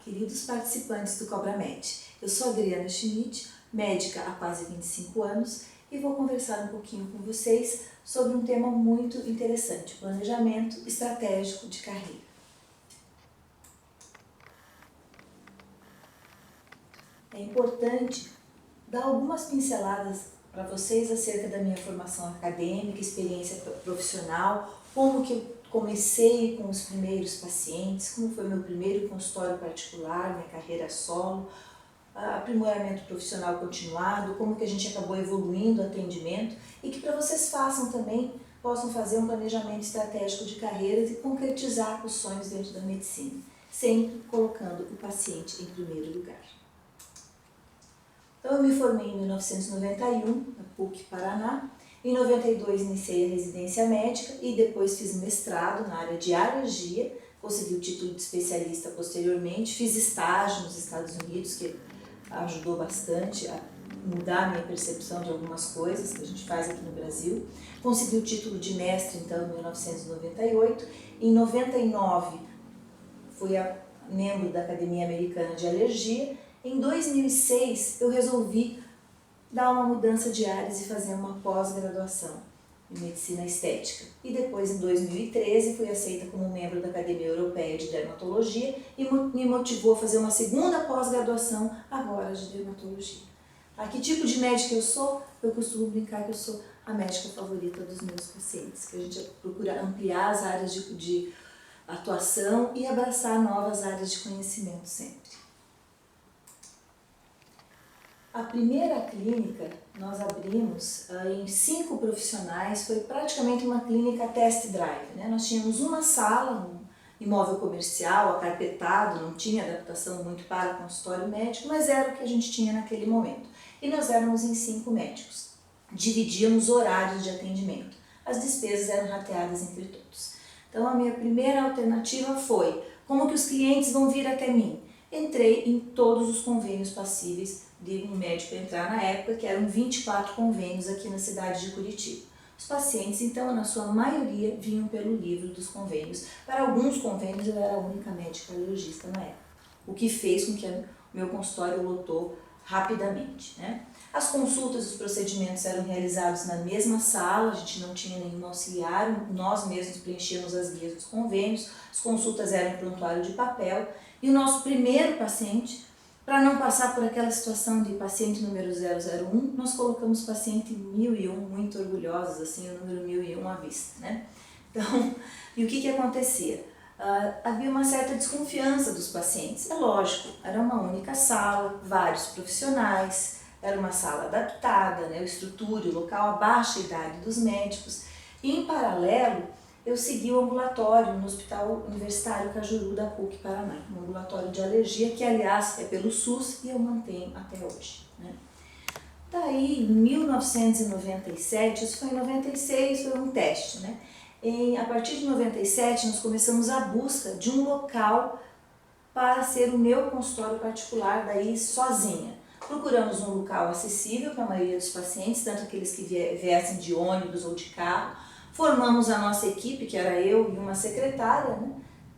queridos participantes do CobraMed. Eu sou Adriana Schmidt, médica há quase 25 anos e vou conversar um pouquinho com vocês sobre um tema muito interessante, planejamento estratégico de carreira. É importante dar algumas pinceladas para vocês acerca da minha formação acadêmica, experiência profissional, como que eu comecei com os primeiros pacientes, como foi meu primeiro consultório particular, minha carreira solo, aprimoramento profissional continuado, como que a gente acabou evoluindo o atendimento e que para vocês façam também, possam fazer um planejamento estratégico de carreiras e concretizar os sonhos dentro da medicina, sempre colocando o paciente em primeiro lugar. Então eu me formei em 1991, na PUC Paraná. Em 92 iniciei a residência médica e depois fiz mestrado na área de alergia, consegui o título de especialista posteriormente, fiz estágio nos Estados Unidos, que ajudou bastante a mudar a minha percepção de algumas coisas que a gente faz aqui no Brasil. Consegui o título de mestre então em 1998. Em 99 fui membro da Academia Americana de Alergia. Em 2006 eu resolvi dar uma mudança de áreas e fazer uma pós-graduação em medicina estética. E depois, em 2013, fui aceita como membro da Academia Europeia de Dermatologia e me motivou a fazer uma segunda pós-graduação, agora de dermatologia. Que tipo de médica eu sou? Eu costumo brincar que eu sou a médica favorita dos meus pacientes, que a gente procura ampliar as áreas de atuação e abraçar novas áreas de conhecimento sempre. A primeira clínica nós abrimos em 5 profissionais, foi praticamente uma clínica test drive, né? Nós tínhamos uma sala, um imóvel comercial, acarpetado, não tinha adaptação muito para consultório médico, mas era o que a gente tinha naquele momento. E nós éramos em 5 médicos, dividíamos horários de atendimento, as despesas eram rateadas entre todos. Então a minha primeira alternativa foi, como que os clientes vão vir até mim? Entrei em todos os convênios passíveis de um médico entrar na época, que eram 24 convênios aqui na cidade de Curitiba. Os pacientes, então, na sua maioria, vinham pelo livro dos convênios. Para alguns convênios, eu era a única médica alergista na época, o que fez com que o meu consultório lotou rapidamente, né? As consultas e os procedimentos eram realizados na mesma sala, a gente não tinha nenhum auxiliar, nós mesmos preenchíamos as guias dos convênios, as consultas eram em prontuário de papel, e o nosso primeiro paciente, para não passar por aquela situação de paciente número 001, nós colocamos paciente 1001, muito orgulhosos, assim, o número 1001 à vista, né? Então, e o que acontecia? Havia uma certa desconfiança dos pacientes, é lógico, era uma única sala, vários profissionais, era uma sala adaptada, né, a estrutura, o local, a baixa idade dos médicos, e em paralelo, eu segui o ambulatório no Hospital Universitário Cajuru da PUC Paraná, um ambulatório de alergia que, aliás, é pelo SUS e eu mantenho até hoje, né? Daí, em 1997, isso foi em 96, foi um teste, né? A partir de 97, nós começamos a busca de um local para ser o meu consultório particular, daí sozinha. Procuramos um local acessível para a maioria dos pacientes, tanto aqueles que viessem de ônibus ou de carro. Formamos a nossa equipe, que era eu e uma secretária, né?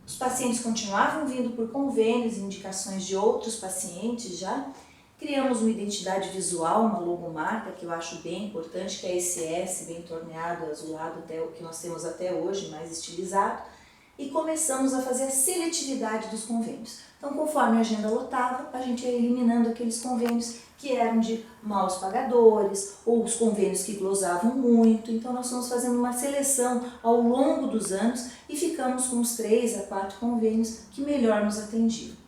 Os pacientes continuavam vindo por convênios e indicações de outros pacientes já. Criamos uma identidade visual, uma logomarca, que eu acho bem importante, que é esse S bem torneado, azulado, até o que nós temos até hoje, mais estilizado. E começamos a fazer a seletividade dos convênios. Então, conforme a agenda lotava, a gente ia eliminando aqueles convênios que eram de maus pagadores, ou os convênios que glosavam muito. Então, nós fomos fazendo uma seleção ao longo dos anos e ficamos com os 3 a 4 convênios que melhor nos atendiam.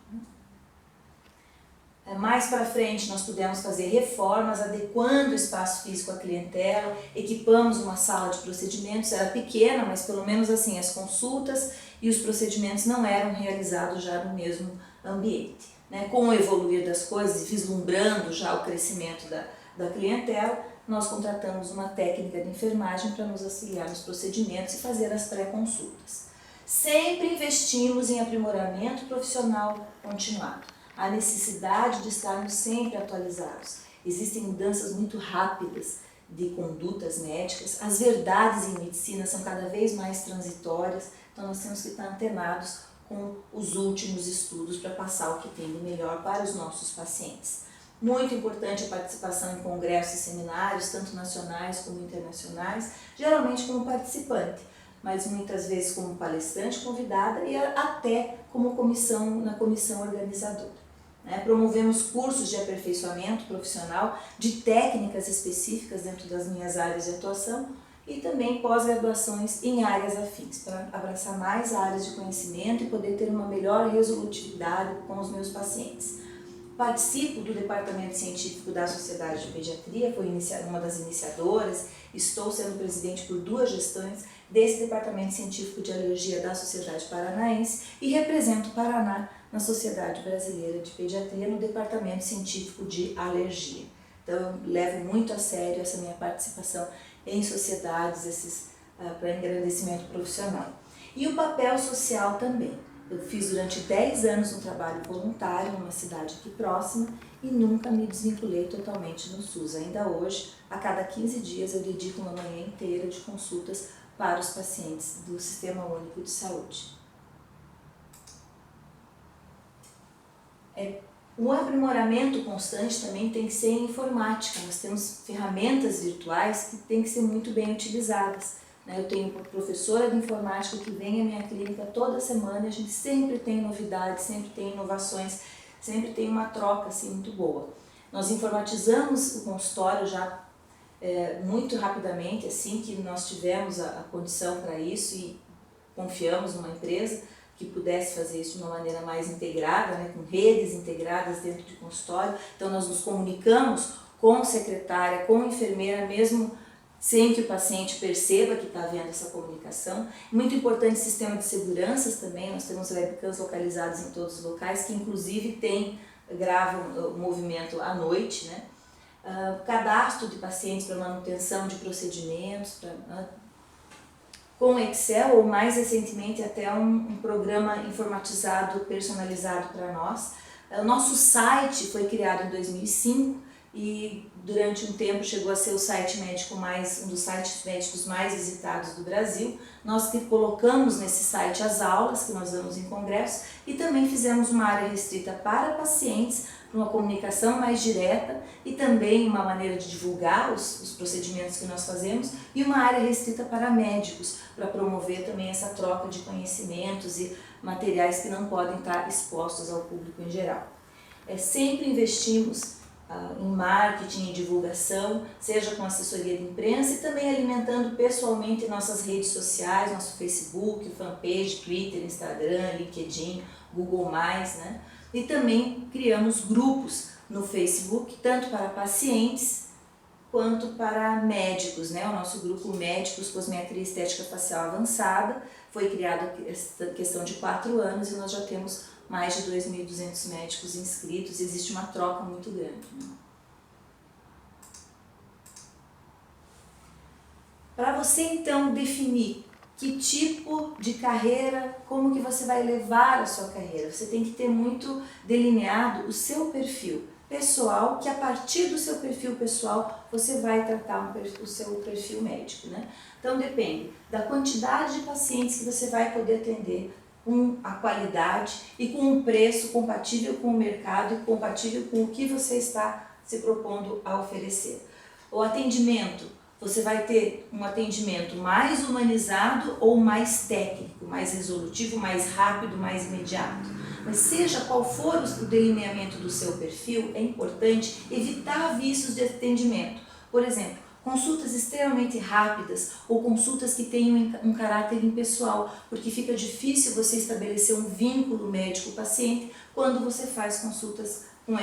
Mais para frente, nós pudemos fazer reformas, adequando o espaço físico à clientela, equipamos uma sala de procedimentos, era pequena, mas pelo menos assim, as consultas e os procedimentos não eram realizados já no mesmo ambiente, né? Com o evoluir das coisas e vislumbrando já o crescimento da clientela, nós contratamos uma técnica de enfermagem para nos auxiliar nos procedimentos e fazer as pré-consultas. Sempre investimos em aprimoramento profissional continuado. A necessidade de estarmos sempre atualizados. Existem mudanças muito rápidas de condutas médicas, as verdades em medicina são cada vez mais transitórias, então nós temos que estar antenados com os últimos estudos para passar o que tem de melhor para os nossos pacientes. Muito importante a participação em congressos e seminários, tanto nacionais como internacionais, geralmente como participante, mas muitas vezes como palestrante convidada e até como na comissão organizadora. Promovemos cursos de aperfeiçoamento profissional de técnicas específicas dentro das minhas áreas de atuação e também pós-graduações em áreas afins, para abraçar mais áreas de conhecimento e poder ter uma melhor resolutividade com os meus pacientes. Participo do departamento científico da Sociedade de Pediatria, fui uma das iniciadoras, estou sendo presidente por 2 gestões desse departamento científico de alergia da Sociedade Paranaense e represento o Paraná na Sociedade Brasileira de Pediatria no departamento científico de alergia. Então eu levo muito a sério essa minha participação em sociedades, para engrandecimento profissional. E o papel social também. Eu fiz durante 10 anos um trabalho voluntário numa cidade aqui próxima e nunca me desvinculei totalmente no SUS. Ainda hoje, a cada 15 dias, eu dedico uma manhã inteira de consultas para os pacientes do Sistema Único de Saúde. O aprimoramento constante também tem que ser em informática. Nós temos ferramentas virtuais que têm que ser muito bem utilizadas. Eu tenho uma professora de informática que vem à minha clínica toda semana e a gente sempre tem novidades, sempre tem inovações, sempre tem uma troca assim, muito boa. Nós informatizamos o consultório já muito rapidamente, assim que nós tivemos a condição para isso e confiamos numa empresa que pudesse fazer isso de uma maneira mais integrada, com redes integradas dentro de consultório. Então nós nos comunicamos com secretária, com enfermeira, mesmo sem que o paciente perceba que está havendo essa comunicação. Muito importante o sistema de seguranças também, nós temos webcams localizados em todos os locais, que inclusive gravam o movimento à noite, cadastro de pacientes para manutenção de procedimentos, com Excel ou mais recentemente até um programa informatizado, personalizado para nós. O nosso site foi criado em 2005 e durante um tempo chegou a ser o site médico um dos sites médicos mais visitados do Brasil. Nós colocamos nesse site as aulas que nós damos em congressos e também fizemos uma área restrita para pacientes, para uma comunicação mais direta e também uma maneira de divulgar os procedimentos que nós fazemos e uma área restrita para médicos, para promover também essa troca de conhecimentos e materiais que não podem estar expostos ao público em geral. Sempre investimos em marketing e divulgação, seja com assessoria de imprensa e também alimentando pessoalmente nossas redes sociais, nosso Facebook, fanpage, Twitter, Instagram, LinkedIn, Google+, E também criamos grupos no Facebook, tanto para pacientes quanto para médicos, O nosso grupo Médicos Cosmetria Estética Facial Avançada foi criado essa questão de 4 anos e nós já temos mais de 2.200 médicos inscritos, existe uma troca muito grande. Para você então definir que tipo de carreira, como que você vai levar a sua carreira, você tem que ter muito delineado o seu perfil pessoal, que a partir do seu perfil pessoal você vai tratar o seu perfil médico, Então depende da quantidade de pacientes que você vai poder atender, com a qualidade e com um preço compatível com o mercado e compatível com o que você está se propondo a oferecer. O atendimento, você vai ter um atendimento mais humanizado ou mais técnico, mais resolutivo, mais rápido, mais imediato. Mas seja qual for o delineamento do seu perfil, é importante evitar vícios de atendimento. Por exemplo, consultas extremamente rápidas ou consultas que tenham um caráter impessoal, porque fica difícil você estabelecer um vínculo médico-paciente quando você faz consultas com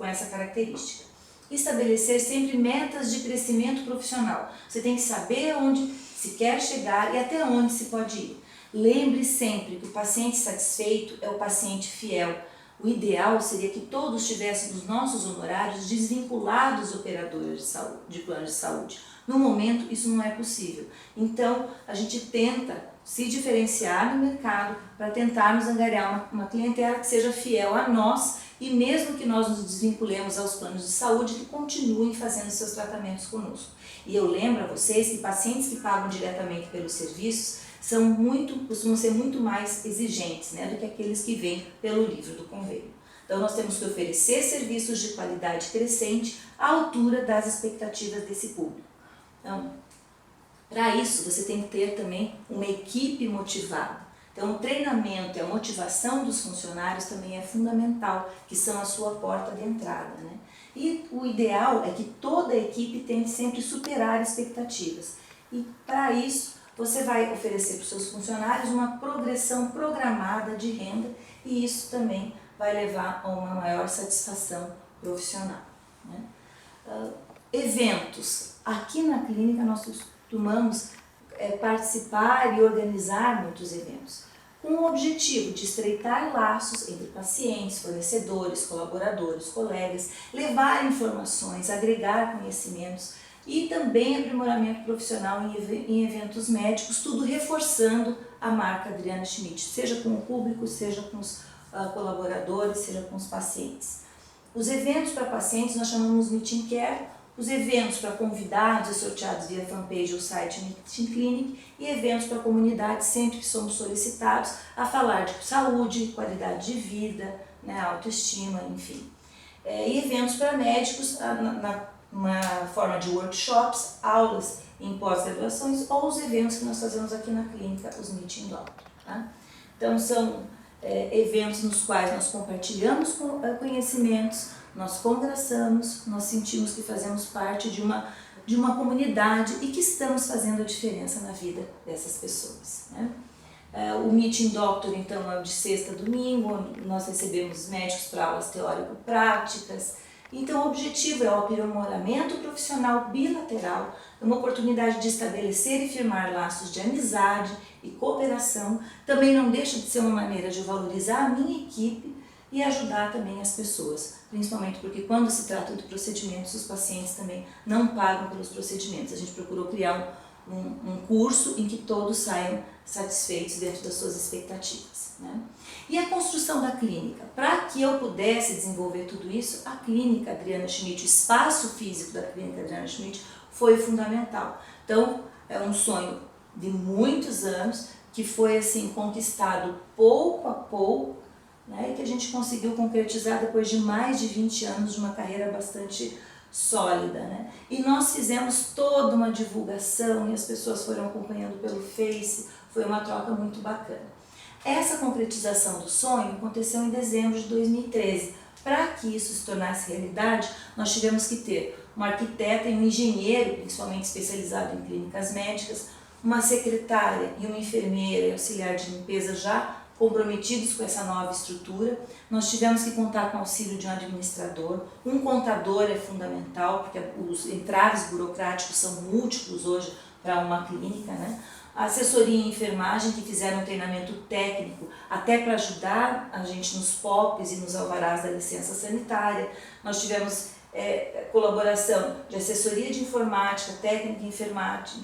essa característica. Estabelecer sempre metas de crescimento profissional. Você tem que saber onde se quer chegar e até onde se pode ir. Lembre sempre que o paciente satisfeito é o paciente fiel. O ideal seria que todos tivessem os nossos honorários desvinculados dos operadores de plano de saúde. No momento, isso não é possível. Então, a gente tenta se diferenciar no mercado para tentarmos angariar uma clientela que seja fiel a nós e mesmo que nós nos desvinculemos aos planos de saúde, que continuem fazendo seus tratamentos conosco. E eu lembro a vocês que pacientes que pagam diretamente pelos serviços costumam ser muito mais exigentes, né, do que aqueles que vêm pelo livro do convênio. Então nós temos que oferecer serviços de qualidade crescente à altura das expectativas desse público. Então, para isso você tem que ter também uma equipe motivada. Então o treinamento e a motivação dos funcionários também é fundamental, que são a sua porta de entrada, né? E o ideal é que toda a equipe tente sempre superar expectativas. E para isso você vai oferecer para os seus funcionários uma progressão programada de renda, e isso também vai levar a uma maior satisfação profissional, né? Eventos. Aqui na clínica nós costumamos participar e organizar muitos eventos, com o objetivo de estreitar laços entre pacientes, fornecedores, colaboradores, colegas, levar informações, agregar conhecimentos e também aprimoramento profissional em eventos médicos, tudo reforçando a marca Adriana Schmidt, seja com o público, seja com os colaboradores, seja com os pacientes. Os eventos para pacientes nós chamamos Meet and Care, os eventos para convidados e sorteados via fanpage ou site Meet Clinic, e eventos para a comunidade, sempre que somos solicitados a falar de saúde, qualidade de vida, né, autoestima, enfim. E eventos para médicos na forma de workshops, aulas em pós-graduações, ou os eventos que nós fazemos aqui na clínica, os Meeting Doctor. Tá? Então são eventos nos quais nós compartilhamos conhecimentos, nós conversamos, nós sentimos que fazemos parte de uma comunidade e que estamos fazendo a diferença na vida dessas pessoas, né? O Meeting Doctor, então, é de sexta a domingo, onde nós recebemos médicos para aulas teórico-práticas. Então, o objetivo é o aprimoramento profissional bilateral, uma oportunidade de estabelecer e firmar laços de amizade e cooperação. Também não deixa de ser uma maneira de valorizar a minha equipe e ajudar também as pessoas, principalmente porque quando se trata de procedimentos, os pacientes também não pagam pelos procedimentos. A gente procurou criar um curso em que todos saiam satisfeitos dentro das suas expectativas, né? E a construção da clínica. Para que eu pudesse desenvolver tudo isso, a clínica Adriana Schmidt, o espaço físico da clínica Adriana Schmidt foi fundamental. Então, é um sonho de muitos anos que foi assim conquistado pouco a pouco, né, e que a gente conseguiu concretizar depois de mais de 20 anos de uma carreira bastante sólida, né? E nós fizemos toda uma divulgação e as pessoas foram acompanhando pelo Face, foi uma troca muito bacana. Essa concretização do sonho aconteceu em dezembro de 2013. Para que isso se tornasse realidade, nós tivemos que ter uma arquiteta e um engenheiro, principalmente especializado em clínicas médicas, uma secretária e uma enfermeira e auxiliar de limpeza já comprometidos com essa nova estrutura. Nós tivemos que contar com o auxílio de um administrador, um contador é fundamental, porque os entraves burocráticos são múltiplos hoje para uma clínica, né? A assessoria em enfermagem, que fizeram um treinamento técnico até para ajudar a gente nos POPs e nos alvarás da licença sanitária. Nós tivemos colaboração de assessoria de informática, técnica em enfermagem,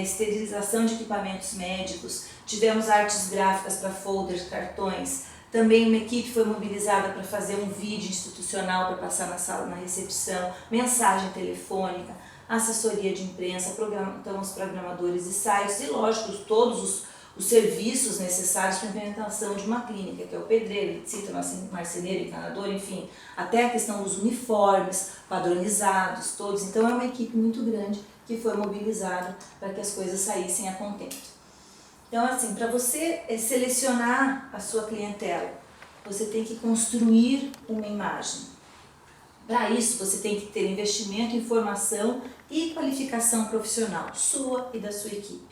esterilização de equipamentos médicos, tivemos artes gráficas para folders, cartões. Também uma equipe foi mobilizada para fazer um vídeo institucional para passar na sala, na recepção, mensagem telefônica, assessoria de imprensa, então os programadores de sites e, lógico, todos os serviços necessários para a implementação de uma clínica, que é o pedreiro, eletricista, marceneiro, encanador, enfim, até a questão dos uniformes padronizados, todos. Então é uma equipe muito grande que foi mobilizada para que as coisas saíssem a contento. Então, assim, para você selecionar a sua clientela, você tem que construir uma imagem. Para isso, você tem que ter investimento em formação e qualificação profissional, sua e da sua equipe.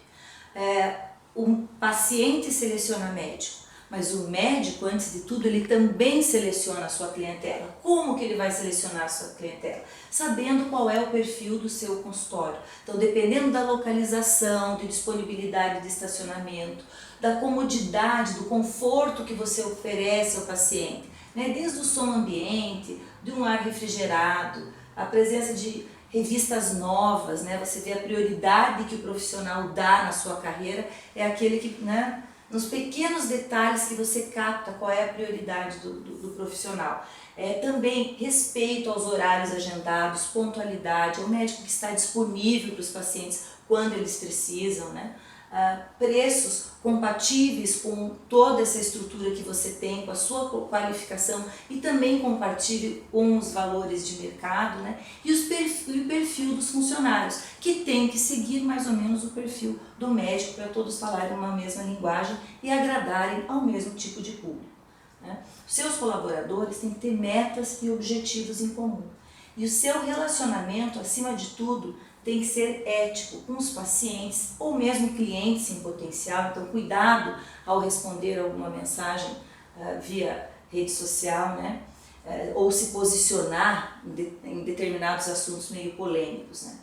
O paciente seleciona médico, mas o médico, antes de tudo, ele também seleciona a sua clientela. Como que ele vai selecionar a sua clientela? Sabendo qual é o perfil do seu consultório. Então, dependendo da localização, de disponibilidade de estacionamento, da comodidade, do conforto que você oferece ao paciente, né? Desde o som ambiente, de um ar refrigerado, a presença de revistas novas, né? Você vê a prioridade que o profissional dá na sua carreira, é aquele que, né, nos pequenos detalhes que você capta qual é a prioridade do profissional. Também respeito aos horários agendados, pontualidade, ao médico que está disponível para os pacientes quando eles precisam, né? preços compatíveis com toda essa estrutura que você tem, com a sua qualificação e também compatível com os valores de mercado, né? E o perfil dos funcionários, que tem que seguir mais ou menos o perfil do médico para todos falarem uma mesma linguagem e agradarem ao mesmo tipo de público, né? Seus colaboradores têm que ter metas e objetivos em comum. E o seu relacionamento, acima de tudo, tem que ser ético com os pacientes ou mesmo clientes em potencial. Então, cuidado ao responder alguma mensagem via rede social, né? Ou se posicionar em determinados assuntos meio polêmicos, né?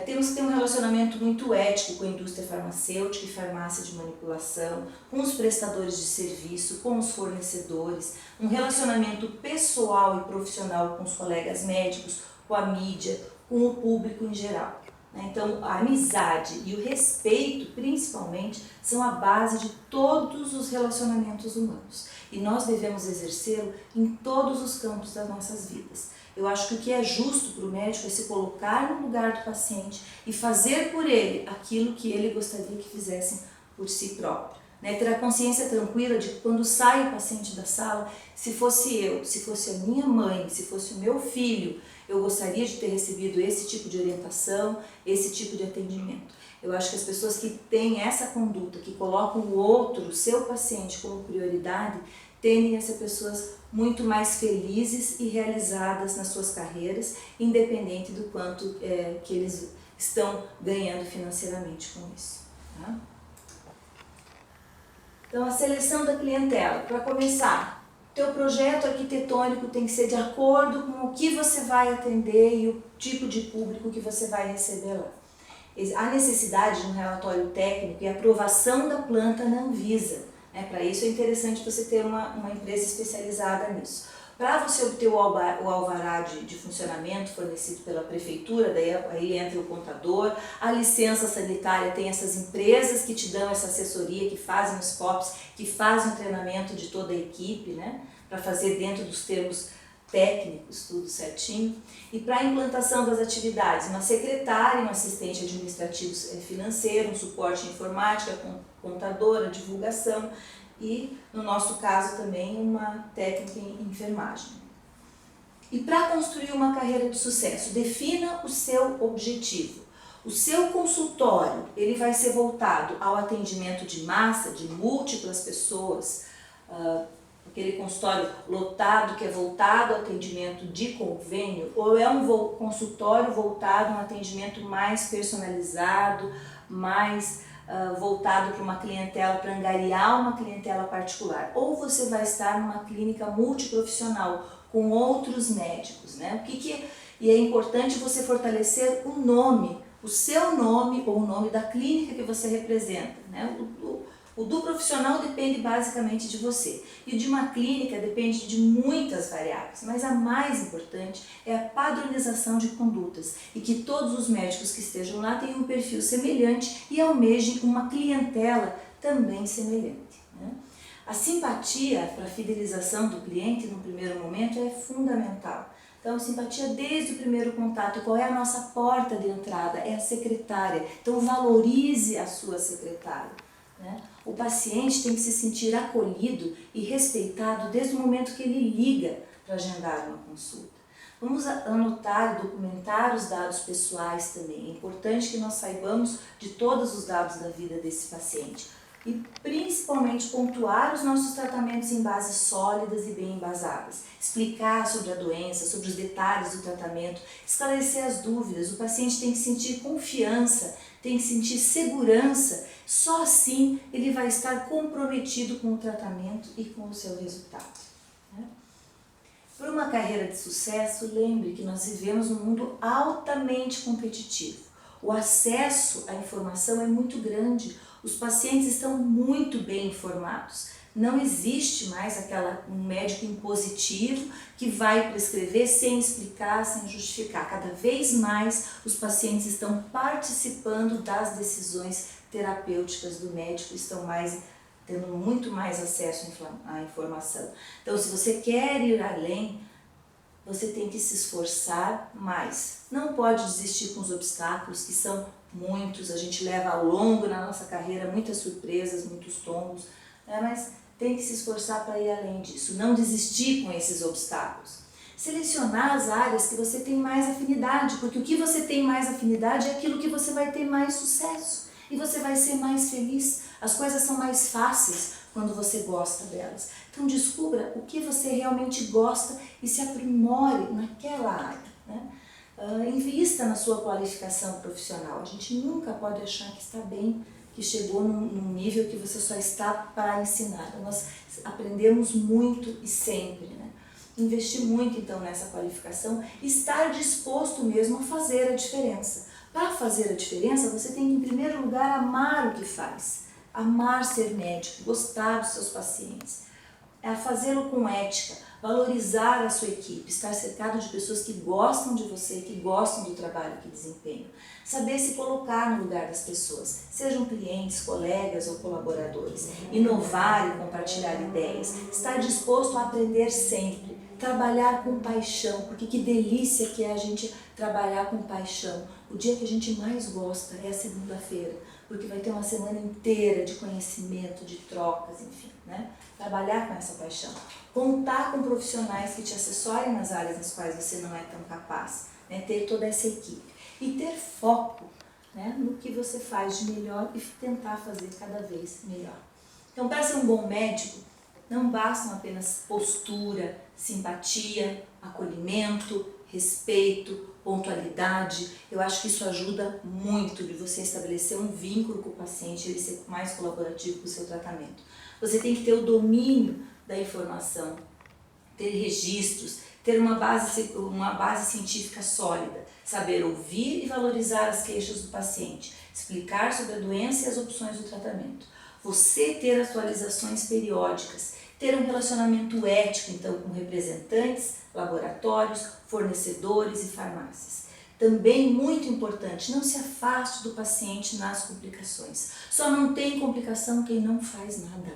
Temos que ter um relacionamento muito ético com a indústria farmacêutica e farmácia de manipulação, com os prestadores de serviço, com os fornecedores, um relacionamento pessoal e profissional com os colegas médicos, com a mídia, com o público em geral. Então, a amizade e o respeito, principalmente, são a base de todos os relacionamentos humanos. E nós devemos exercê-lo em todos os campos das nossas vidas. Eu acho que o que é justo para o médico é se colocar no lugar do paciente e fazer por ele aquilo que ele gostaria que fizessem por si próprio. Ter a consciência tranquila de que quando sai o paciente da sala, se fosse eu, se fosse a minha mãe, se fosse o meu filho, eu gostaria de ter recebido esse tipo de orientação, esse tipo de atendimento. Eu acho que as pessoas que têm essa conduta, que colocam o outro, o seu paciente, como prioridade, tendem a ser pessoas muito mais felizes e realizadas nas suas carreiras, independente do quanto que eles estão ganhando financeiramente com isso. Tá? Então, a seleção da clientela. Para começar, teu projeto arquitetônico tem que ser de acordo com o que você vai atender e o tipo de público que você vai receber lá. Há necessidade de um relatório técnico e aprovação da planta na Anvisa. Para isso é interessante você ter uma empresa especializada nisso. Para você obter o alvará de funcionamento fornecido pela prefeitura, daí aí entra o contador, a licença sanitária tem essas empresas que te dão essa assessoria, que fazem os POPs, que fazem o treinamento de toda a equipe, né, para fazer dentro dos termos técnicos, tudo certinho. E para a implantação das atividades, uma secretária, um assistente administrativo financeiro, um suporte informática, contadora, divulgação e, no nosso caso, também uma técnica em enfermagem. E para construir uma carreira de sucesso, defina o seu objetivo. O seu consultório, ele vai ser voltado ao atendimento de massa, de múltiplas pessoas, aquele consultório lotado que é voltado ao atendimento de convênio, ou é um consultório voltado a um atendimento mais personalizado, mais voltado para uma clientela, para angariar uma clientela particular, ou você vai estar numa clínica multiprofissional com outros médicos, né? E é importante você fortalecer o nome, o seu nome ou o nome da clínica que você representa, né? O do profissional depende basicamente de você, e de uma clínica depende de muitas variáveis, mas a mais importante é a padronização de condutas e que todos os médicos que estejam lá tenham um perfil semelhante e almejem uma clientela também semelhante, né? A simpatia para a fidelização do cliente no primeiro momento é fundamental. Então, simpatia desde o primeiro contato. Qual é a nossa porta de entrada? É a secretária. Então, valorize a sua secretária, né? O paciente tem que se sentir acolhido e respeitado desde o momento que ele liga para agendar uma consulta. Vamos anotar e documentar os dados pessoais também. É importante que nós saibamos de todos os dados da vida desse paciente. E principalmente pontuar os nossos tratamentos em bases sólidas e bem embasadas. Explicar sobre a doença, sobre os detalhes do tratamento, esclarecer as dúvidas. O paciente tem que sentir confiança, tem que sentir segurança. Só assim ele vai estar comprometido com o tratamento e com o seu resultado, né? Para uma carreira de sucesso, lembre que nós vivemos num mundo altamente competitivo. O acesso à informação é muito grande, os pacientes estão muito bem informados. Não existe mais um médico impositivo que vai prescrever sem explicar, sem justificar. Cada vez mais os pacientes estão participando das decisões terapêuticas do médico, estão tendo muito mais acesso à informação. Então, se você quer ir além, você tem que se esforçar mais. Não pode desistir com os obstáculos, que são muitos, a gente leva ao longo na nossa carreira muitas surpresas, muitos tombos, né? Mas tem que se esforçar para ir além disso, não desistir com esses obstáculos. Selecionar as áreas que você tem mais afinidade, porque o que você tem mais afinidade é aquilo que você vai ter mais sucesso e você vai ser mais feliz. As coisas são mais fáceis quando você gosta delas. Então descubra o que você realmente gosta e se aprimore naquela área, né? Invista na sua qualificação profissional. A gente nunca pode achar que está bem, que chegou num nível que você só está para ensinar. Então, nós aprendemos muito e sempre, né? Investir muito então nessa qualificação, estar disposto mesmo a fazer a diferença. Para fazer a diferença, você tem que, em primeiro lugar, amar o que faz. Amar ser médico, gostar dos seus pacientes, fazê-lo com ética, valorizar a sua equipe, estar cercado de pessoas que gostam de você, que gostam do trabalho que desempenham. Saber se colocar no lugar das pessoas, sejam clientes, colegas ou colaboradores. Inovar e compartilhar ideias, estar disposto a aprender sempre, trabalhar com paixão, porque que delícia que é a gente trabalhar com paixão. O dia que a gente mais gosta é a segunda-feira, porque vai ter uma semana inteira de conhecimento, de trocas, enfim, né? Trabalhar com essa paixão. Contar com profissionais que te assessorem nas áreas nas quais você não é tão capaz, né? Ter toda essa equipe. E ter foco, né, no que você faz de melhor e tentar fazer cada vez melhor. Então, para ser um bom médico, não bastam apenas postura, simpatia, acolhimento, respeito, pontualidade. Eu acho que isso ajuda muito de você estabelecer um vínculo com o paciente, ele ser mais colaborativo com o seu tratamento. Você tem que ter o domínio da informação, ter registros, ter uma base científica sólida, saber ouvir e valorizar as queixas do paciente, explicar sobre a doença e as opções do tratamento. Você ter atualizações periódicas, ter um relacionamento ético, então, com representantes, laboratórios, fornecedores e farmácias. Também muito importante, não se afaste do paciente nas complicações. Só não tem complicação quem não faz nada,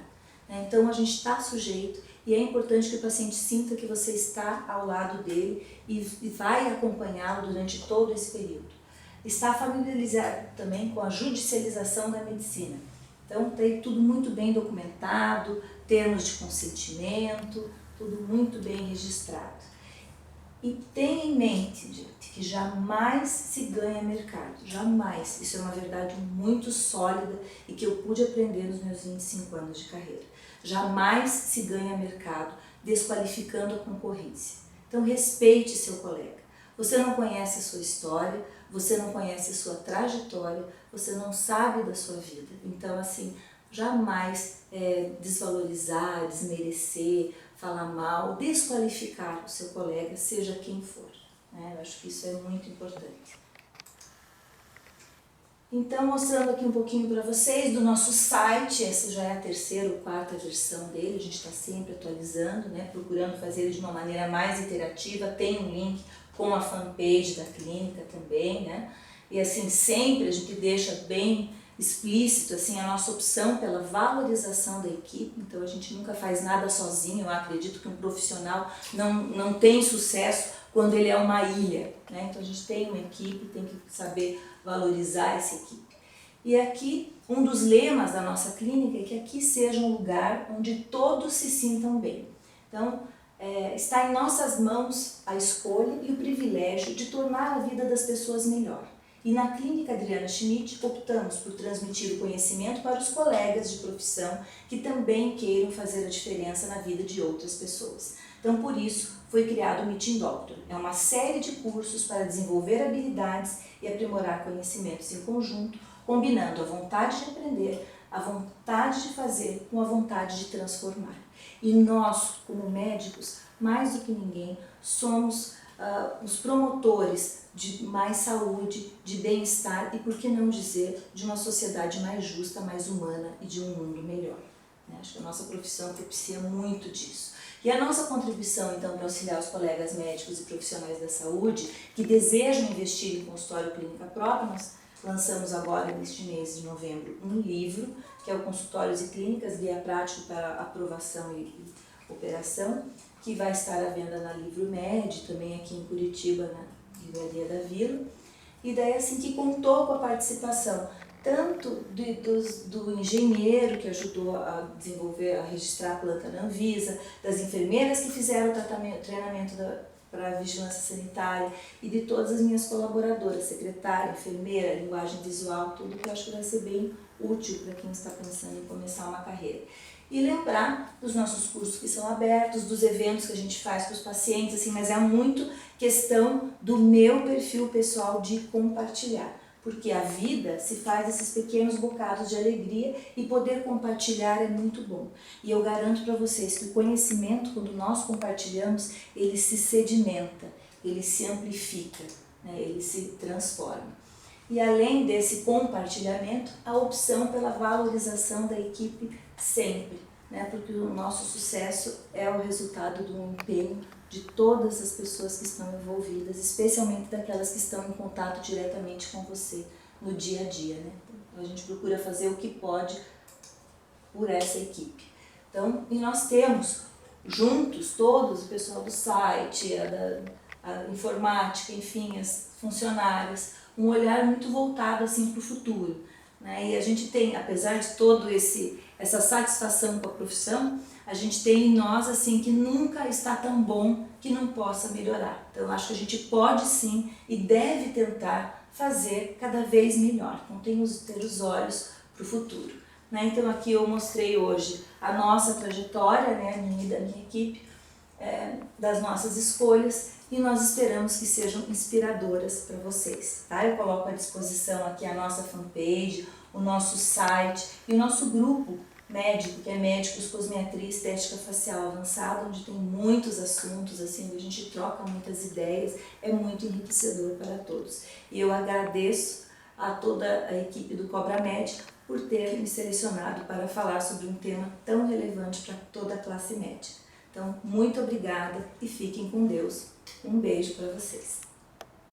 né? Então a gente está sujeito e é importante que o paciente sinta que você está ao lado dele e vai acompanhá-lo durante todo esse período. Está familiarizado também com a judicialização da medicina. Então tem tudo muito bem documentado, termos de consentimento, tudo muito bem registrado. E tenha em mente, gente, que jamais se ganha mercado, jamais. Isso é uma verdade muito sólida e que eu pude aprender nos meus 25 anos de carreira. Jamais se ganha mercado desqualificando a concorrência. Então respeite seu colega. Você não conhece a sua história, você não conhece a sua trajetória, você não sabe da sua vida. Então, assim, jamais desvalorizar, desmerecer, falar mal, desqualificar o seu colega, seja quem for, né? Eu acho que isso é muito importante. Então, mostrando aqui um pouquinho para vocês do nosso site, essa já é a terceira ou quarta versão dele, a gente está sempre atualizando, né? Procurando fazer ele de uma maneira mais interativa, tem um link com a fanpage da clínica também, né? E assim, sempre a gente deixa bem explícito assim, a nossa opção pela valorização da equipe. Então a gente nunca faz nada sozinho. Eu acredito que um profissional não tem sucesso quando ele é uma ilha, né? Então a gente tem uma equipe, tem que saber valorizar essa equipe. E aqui, um dos lemas da nossa clínica é que aqui seja um lugar onde todos se sintam bem. Então, está em nossas mãos a escolha e o privilégio de tornar a vida das pessoas melhor. E na Clínica Adriana Schmidt optamos por transmitir o conhecimento para os colegas de profissão que também queiram fazer a diferença na vida de outras pessoas. Então, por isso, foi criado o Meeting Doctor. É uma série de cursos para desenvolver habilidades e aprimorar conhecimentos em conjunto, combinando a vontade de aprender, a vontade de fazer com a vontade de transformar. E nós, como médicos, mais do que ninguém, somos os promotores de mais saúde, de bem-estar e, por que não dizer, de uma sociedade mais justa, mais humana e de um mundo melhor. Acho que a nossa profissão propicia muito disso. E a nossa contribuição, então, para auxiliar os colegas médicos e profissionais da saúde que desejam investir em consultório clínica própria, nós lançamos agora, neste mês de novembro, um livro, que é o Consultórios e Clínicas, Guia Prático para Aprovação e Operação, que vai estar à venda na Livro Med, também aqui em Curitiba, na Livraria da Vila. E daí assim que contou com a participação tanto do engenheiro que ajudou a desenvolver, a registrar a planta na Anvisa, das enfermeiras que fizeram o treinamento para a vigilância sanitária e de todas as minhas colaboradoras, secretária, enfermeira, linguagem visual, tudo que eu acho que vai ser bem útil para quem está pensando em começar uma carreira. E lembrar dos nossos cursos que são abertos, dos eventos que a gente faz com os pacientes, assim, mas é muito questão do meu perfil pessoal de compartilhar. Porque a vida se faz desses pequenos bocados de alegria e poder compartilhar é muito bom. E eu garanto para vocês que o conhecimento, quando nós compartilhamos, ele se sedimenta, ele se amplifica, né? Ele se transforma. E além desse compartilhamento, a opção pela valorização da equipe sempre, né? Porque o nosso sucesso é o resultado do empenho de todas as pessoas que estão envolvidas, especialmente daquelas que estão em contato diretamente com você no dia a dia, né? Então, a gente procura fazer o que pode por essa equipe. Então, e nós temos juntos todos, o pessoal do site, a informática, enfim, as funcionárias, um olhar muito voltado assim para o futuro, né? E a gente tem, apesar de todo essa satisfação com a profissão, a gente tem em nós assim que nunca está tão bom que não possa melhorar. Então acho que a gente pode sim e deve tentar fazer cada vez melhor. Então ter os olhos para o futuro, né? Então aqui eu mostrei hoje a nossa trajetória, né, minha e da minha equipe, das nossas escolhas, e nós esperamos que sejam inspiradoras para vocês, tá? Eu coloco à disposição aqui a nossa fanpage, o nosso site e o nosso grupo médico, que é Médicos Cosmiatria Estética Facial Avançada, onde tem muitos assuntos, assim, a gente troca muitas ideias, é muito enriquecedor para todos. E eu agradeço a toda a equipe do Cobra Médica por ter me selecionado para falar sobre um tema tão relevante para toda a classe médica. Então, muito obrigada e fiquem com Deus. Um beijo para vocês.